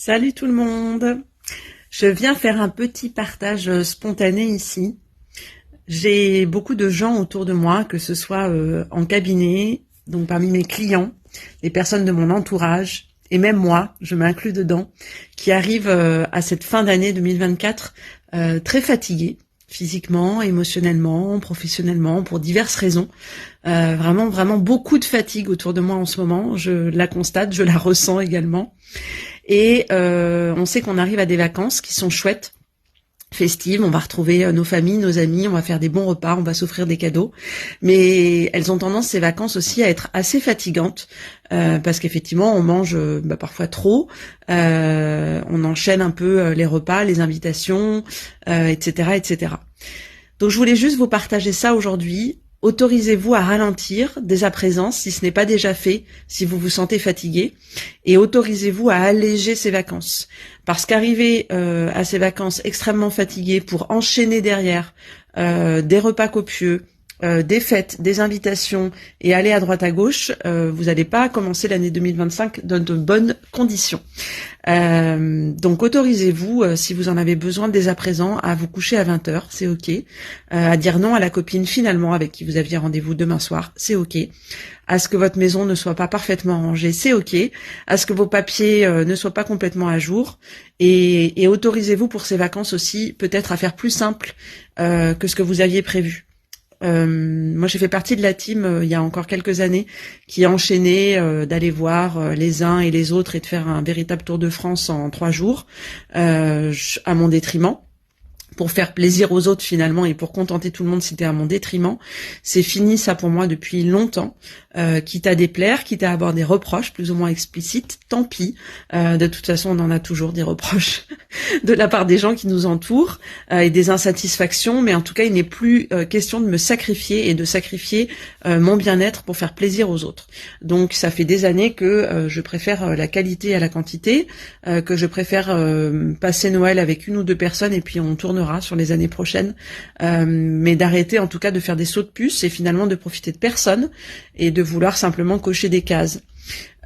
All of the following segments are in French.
Salut tout le monde. Je viens faire un petit partage spontané ici. J'ai beaucoup de gens autour de moi, que ce soit en cabinet, donc parmi mes clients, les personnes de mon entourage, et même moi, je m'inclus dedans, qui arrivent à cette fin d'année 2024 très fatigués, physiquement, émotionnellement, professionnellement, pour diverses raisons. Vraiment beaucoup de fatigue autour de moi en ce moment. Je la constate, je la ressens également. Et on sait qu'on arrive à des vacances qui sont chouettes, festives, on va retrouver nos familles, nos amis, on va faire des bons repas, on va s'offrir des cadeaux. Mais elles ont tendance, ces vacances aussi, à être assez fatigantes, parce qu'effectivement, on mange parfois trop, on enchaîne un peu les repas, les invitations, etc., etc. Donc je voulais juste vous partager ça aujourd'hui. Autorisez-vous à ralentir dès à présent, si ce n'est pas déjà fait, si vous vous sentez fatigué, et autorisez-vous à alléger ces vacances. Parce qu'arriver à ces vacances extrêmement fatigué pour enchaîner derrière des repas copieux, des fêtes, des invitations et aller à droite à gauche, vous n'allez pas commencer l'année 2025 dans de bonnes conditions. Donc autorisez-vous, si vous en avez besoin dès à présent, à vous coucher à 20h, c'est ok, à dire non à la copine finalement avec qui vous aviez rendez-vous demain soir, c'est ok, à ce que votre maison ne soit pas parfaitement rangée, c'est ok, à ce que vos papiers ne soient pas complètement à jour, et autorisez-vous pour ces vacances aussi peut-être à faire plus simple que ce que vous aviez prévu. Moi j'ai fait partie de la team il y a encore quelques années qui a enchaîné d'aller voir les uns et les autres et de faire un véritable tour de France en 3 jours à mon détriment. Pour faire plaisir aux autres finalement et pour contenter tout le monde, c'était à mon détriment. C'est fini ça pour moi depuis longtemps. Quitte à déplaire, quitte à avoir des reproches plus ou moins explicites, tant pis. De toute façon, on en a toujours des reproches de la part des gens qui nous entourent et des insatisfactions. Mais en tout cas, il n'est plus question de me sacrifier et de sacrifier mon bien-être pour faire plaisir aux autres. Donc ça fait des années que je préfère la qualité à la quantité, que je préfère passer Noël avec 1 ou 2 personnes et puis on tournera sur les années prochaines, mais d'arrêter en tout cas de faire des sauts de puce et finalement de profiter de personne et de vouloir simplement cocher des cases.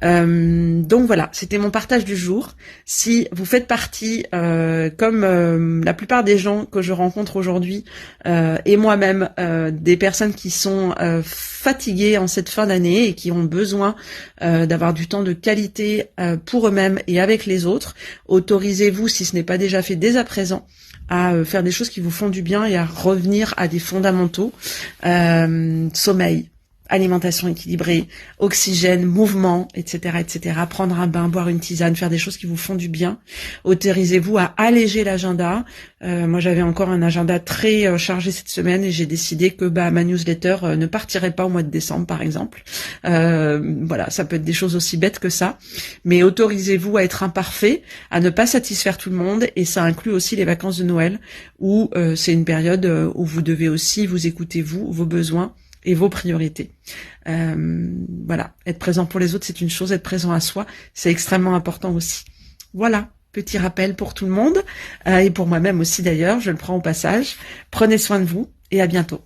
Donc voilà, c'était mon partage du jour. Si vous faites partie, comme la plupart des gens que je rencontre aujourd'hui et moi-même, des personnes qui sont fatiguées en cette fin d'année et qui ont besoin d'avoir du temps de qualité pour eux-mêmes et avec les autres, autorisez-vous, si ce n'est pas déjà fait dès à présent, à faire des choses qui vous font du bien et à revenir à des fondamentaux, sommeil, alimentation équilibrée, oxygène, mouvement, etc., etc. Prendre un bain, boire une tisane, faire des choses qui vous font du bien. Autorisez-vous à alléger l'agenda. Moi, j'avais encore un agenda très chargé cette semaine et j'ai décidé que ma newsletter ne partirait pas au mois de décembre, par exemple. Voilà, ça peut être des choses aussi bêtes que ça. Mais autorisez-vous à être imparfait, à ne pas satisfaire tout le monde, et ça inclut aussi les vacances de Noël, où c'est une période où vous devez aussi vous écouter, vous, vos besoins et vos priorités. Voilà, être présent pour les autres, c'est une chose, être présent à soi, c'est extrêmement important aussi. Voilà, petit rappel pour tout le monde, et pour moi-même aussi d'ailleurs, je le prends au passage. Prenez soin de vous, et à bientôt.